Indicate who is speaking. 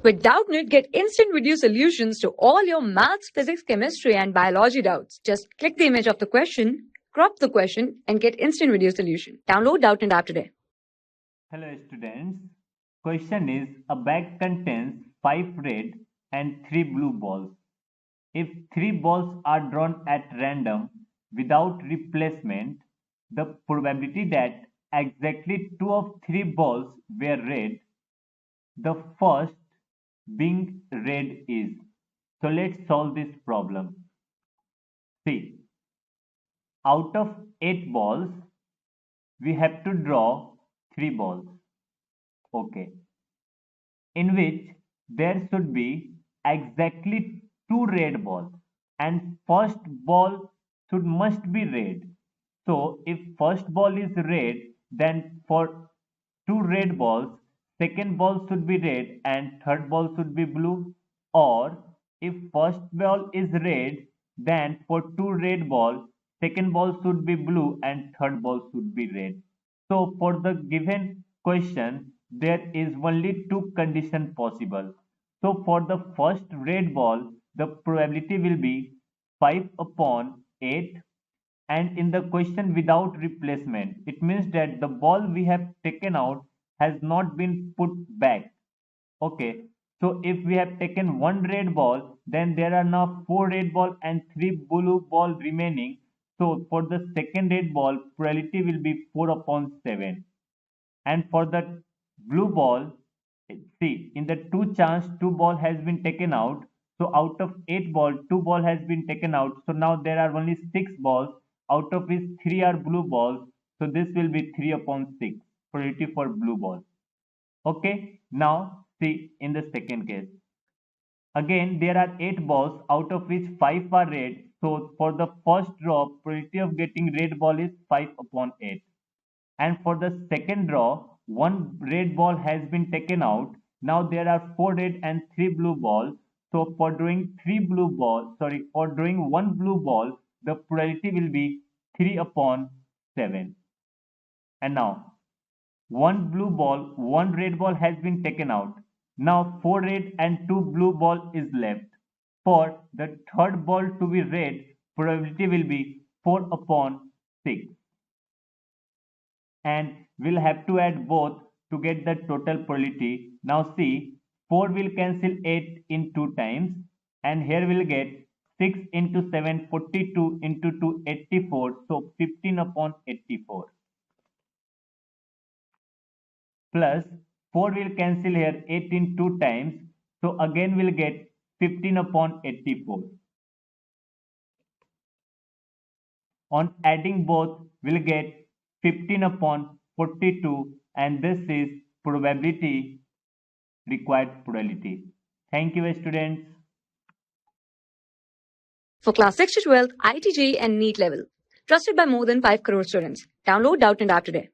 Speaker 1: With Doubtnut, get instant video solutions to all your maths, physics, chemistry, and biology doubts. Just click the image of the question, crop the question, and get instant video solution. Download Doubtnut app today.
Speaker 2: Hello students. Question is, a bag contains 5 red and 3 blue balls. If 3 balls are drawn at random without replacement, the probability that exactly 2 of 3 balls were red, the first being red is. So let's solve this problem. See, out of 8 balls, we have to draw 3 balls. Okay. In which there should be exactly 2 red balls, and first ball must be red. So if first ball is red, then for 2 red balls, second ball should be red and third ball should be blue. Or if first ball is red, then for 2 red balls, second ball should be blue and third ball should be red. So for the given question, there is only 2 conditions possible. So for the first red ball, the probability will be 5 upon 8, and in the question without replacement, it means that the ball we have taken out has not been put back. Okay, so if we have taken 1 red ball, then there are now 4 red ball and 3 blue ball remaining. So for the second red ball, probability will be 4 upon 7. And for the blue ball, see, in the 2 chance, 2 ball has been taken out. So out of 8 ball, 2 ball has been taken out. So now there are only 6 balls, out of which 3 are blue balls. So this will be 3 upon 6, probability for blue ball. Okay, now see in the second case. Again, there are 8 balls, out of which 5 are red. So for the first draw, probability of getting red ball is 5 upon 8. And for the second draw, 1 red ball has been taken out. Now there are 4 red and 3 blue balls. So for drawing 1 blue ball, the probability will be 3 upon 7. And now 1 blue ball, 1 red ball has been taken out. Now 4 red and 2 blue ball is left. For the third ball to be red, probability will be 4 upon 6. And we'll have to add both to get the total probability. Now see, 4 will cancel 8 in 2 times, and here we'll get 6 into 7, 42 into 2, 84. So 15 upon 84. Plus 4 will cancel here 8 in 2 times. So again we'll get 15 upon 84. On adding both, we'll get 15 upon 42, and this is probability, required probability. Thank you, students.
Speaker 1: For class 6 to 12, IIT JEE and NEET level. Trusted by more than 5 crore students. Download Doubtnut app today.